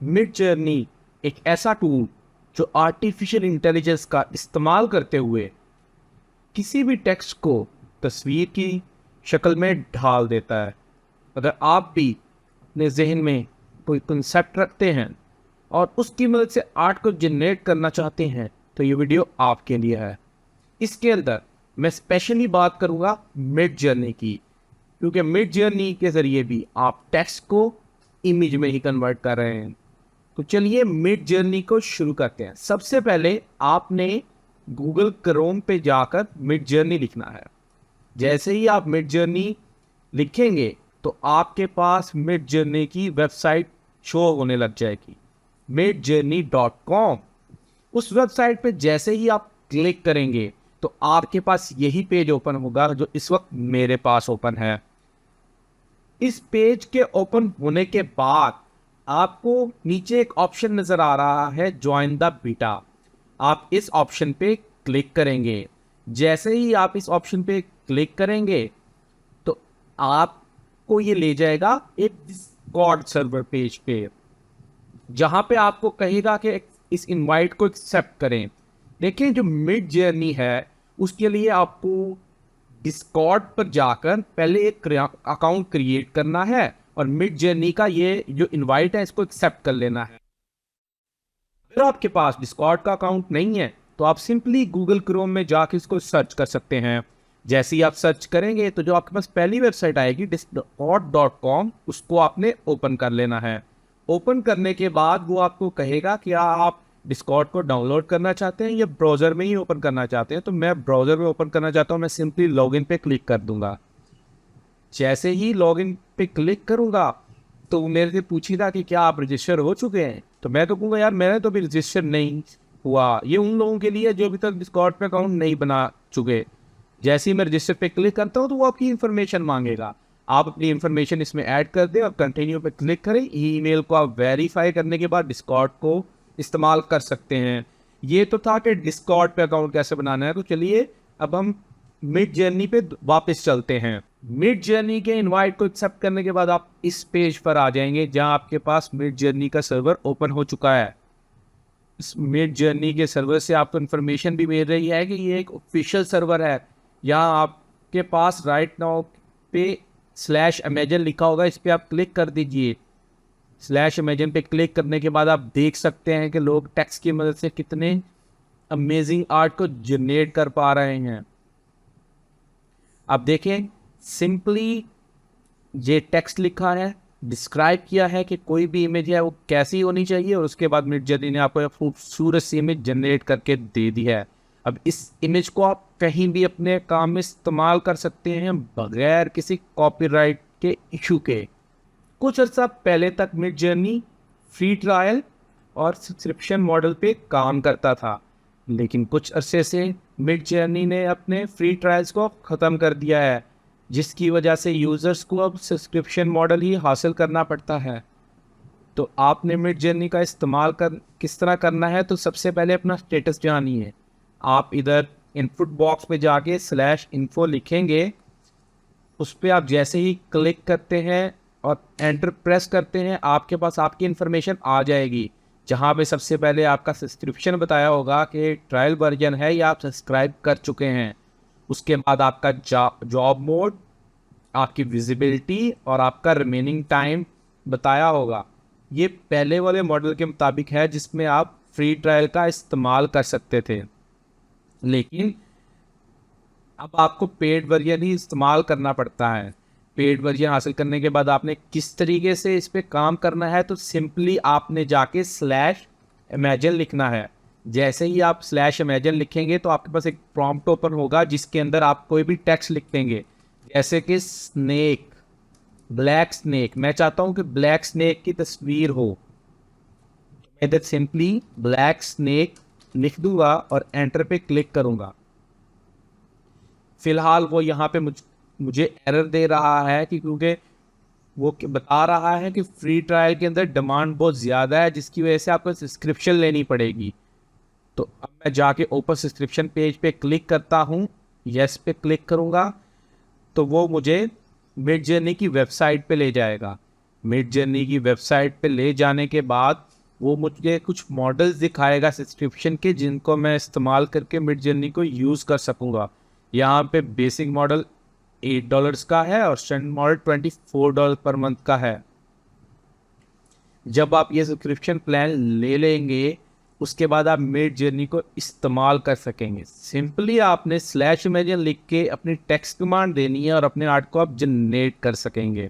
Mid journey एक ऐसा tool जो आर्टिफिशियल इंटेलिजेंस का इस्तेमाल करते हुए किसी भी टेक्स्ट को तस्वीर की शक्ल में ढाल देता है। अगर आप भी अपने जहन में कोई कंसेप्ट रखते हैं और उसकी मदद से आर्ट को जनरेट करना चाहते हैं तो ये वीडियो आपके लिए है। इसके अंदर मैं स्पेशली बात करूंगा मिड जर्नी की, क्योंकि मिड जर्नी के जरिए भी आप टेक्स्ट को इमेज में ही कन्वर्ट कर रहे हैं। तो चलिए मिड जर्नी को शुरू करते हैं। सबसे पहले आपने गूगल क्रोम पे जाकर मिड जर्नी लिखना है। जैसे ही आप मिड जर्नी लिखेंगे तो आपके पास मिड जर्नी की वेबसाइट शो होने लग जाएगी, midjourney.com। उस वेबसाइट पे जैसे ही आप क्लिक करेंगे तो आपके पास यही पेज ओपन होगा जो इस वक्त मेरे पास ओपन है। इस पेज के ओपन होने के बाद आपको नीचे एक ऑप्शन नजर आ रहा है, ज्वाइन द बीटा। आप इस ऑप्शन पे क्लिक करेंगे। जैसे ही आप इस ऑप्शन पे क्लिक करेंगे तो आपको ये ले जाएगा एक डिस्कॉर्ड सर्वर पेज पे, जहां पे आपको कहेगा कि इस इनवाइट को एक्सेप्ट करें। देखिए, जो मिड जर्नी है उसके लिए आपको डिस्कॉर्ड पर जाकर पहले एक अकाउंट क्रिएट करना है और मिड जर्नी का ये जो इनवाइट है इसको एक्सेप्ट कर लेना है। अगर आपके पास डिस्कॉर्ड का अकाउंट नहीं है तो आप सिंपली गूगल क्रोम में जाकर इसको सर्च कर सकते हैं। जैसे ही आप सर्च करेंगे तो जो आपके पास पहली वेबसाइट आएगी discord.com, उसको आपने ओपन कर लेना है। ओपन करने के बाद वो आपको कहेगा कि आप डिस्कॉर्ड को डाउनलोड करना चाहते हैं या ब्राउज़र में ही ओपन करना चाहते हैं। तो मैं ब्राउज़र में ओपन करना चाहता हूँ, मैं सिंपली लॉगिन पे क्लिक कर दूंगा। जैसे ही लॉगिन पे क्लिक करूंगा तो मेरे से पूछेगा कि क्या आप रजिस्टर हो चुके हैं। तो मैं तो कहूँगा यार मैंने तो अभी रजिस्टर नहीं हुआ। ये उन लोगों के लिए जो अभी तक डिस्कॉर्ड पे अकाउंट नहीं बना चुके। जैसे ही मैं रजिस्टर पे क्लिक करता हूँ तो वो आपकी इन्फॉर्मेशन मांगेगा। आप अपनी इन्फॉर्मेशन इसमें ऐड कर दें और कंटिन्यू पे क्लिक करें। ईमेल को आप वेरीफाई करने के बाद डिस्कॉर्ड को इस्तेमाल कर सकते हैं। ये तो था कि डिस्कॉर्ड पे अकाउंट कैसे बनाना है। तो चलिए अब हम मिड जर्नी पे वापस चलते हैं। मिड जर्नी के इनवाइट को एक्सेप्ट करने के बाद आप इस पेज पर आ जाएंगे जहां आपके पास मिड जर्नी का सर्वर ओपन हो चुका है। इस मिड जर्नी के सर्वर से आपको इन्फॉर्मेशन भी मिल रही है कि ये एक ऑफिशियल सर्वर है। यहाँ आपके पास राइट नाउ पे /Amazon लिखा होगा, इस पर आप क्लिक कर दीजिए। /Amazon पे क्लिक करने के बाद आप देख सकते हैं कि लोग टेक्स्ट की मदद से कितने अमेजिंग आर्ट को जनरेट कर पा रहे हैं। आप देखें, सिंपली ये टेक्स्ट लिखा है, डिस्क्राइब किया है कि कोई भी इमेज है वो कैसी होनी चाहिए और उसके बाद मिड जर्नी ने आपको खूबसूरत सी इमेज जनरेट करके दे दी है। अब इस इमेज को आप कहीं भी अपने काम में इस्तेमाल कर सकते हैं बगैर किसी कॉपीराइट के इशू के। कुछ अर्सा पहले तक मिड जर्नी फ्री ट्रायल और सब्सक्रिप्शन मॉडल पे काम करता था, लेकिन कुछ अरसे से मिड जर्नी ने अपने फ्री ट्रायल्स को ख़त्म कर दिया है, जिसकी वजह से यूज़र्स को अब सब्सक्रिप्शन मॉडल ही हासिल करना पड़ता है। तो आपने मिड जर्नी का इस्तेमाल किस तरह करना है, तो सबसे पहले अपना स्टेटस जानिए। आप इधर इनपुट बॉक्स में जाके /info लिखेंगे। उस पर आप जैसे ही क्लिक करते हैं और एंटर प्रेस करते हैं आपके पास आपकी इन्फॉर्मेशन आ जाएगी, जहाँ पे सबसे पहले आपका सब्सक्रिप्शन बताया होगा कि ट्रायल वर्जन है या आप सब्सक्राइब कर चुके हैं। उसके बाद आपका जॉब मोड, आपकी विजिबिलिटी और आपका रिमेनिंग टाइम बताया होगा। ये पहले वाले मॉडल के मुताबिक है जिसमें आप फ्री ट्रायल का इस्तेमाल कर सकते थे, लेकिन अब आपको पेड वर्जन ही इस्तेमाल करना पड़ता है। पेड वर्जन हासिल करने के बाद आपने किस तरीके से इस पर काम करना है, तो सिंपली आपने जाके /Amazon लिखना है। जैसे ही आप /Amazon लिखेंगे तो आपके पास एक प्रॉम्प्ट ओपन होगा जिसके अंदर आप कोई भी टेक्स्ट लिख देंगे, जैसे कि स्नेक, ब्लैक स्नेक। मैं चाहता हूं कि ब्लैक स्नेक की तस्वीर हो। मैं इधर सिंपली ब्लैक स्नेक लिख दूंगा और एंटर पे क्लिक करूंगा। फिलहाल वो यहाँ पे मुझे एरर दे रहा है कि क्योंकि वो बता रहा है कि फ्री ट्रायल के अंदर डिमांड बहुत ज़्यादा है, जिसकी वजह से आपको सब्सक्रिप्शन लेनी पड़ेगी। तो अब मैं जाके ओपन सब्सक्रिप्शन पेज पे क्लिक करता हूँ, यस पे क्लिक करूँगा तो वो मुझे मिड जर्नी की वेबसाइट पे ले जाएगा। मिड जर्नी की वेबसाइट पे ले जाने के बाद वो मुझे कुछ मॉडल्स दिखाएगा सब्सक्रिप्शन के, जिनको मैं इस्तेमाल करके मिड जर्नी को यूज़ कर सकूँगा। यहाँ पे बेसिक मॉडल $8 का है और स्टैंडर्ड मॉडल $24 पर मंथ का है। जब आप ये सब्सक्रिप्शन प्लान ले लेंगे उसके बाद आप मिड जर्नी को इस्तेमाल कर सकेंगे। सिंपली आपने /imagine लिख के अपनी टेक्स्ट कमांड देनी है और अपने आर्ट को आप जनरेट कर सकेंगे।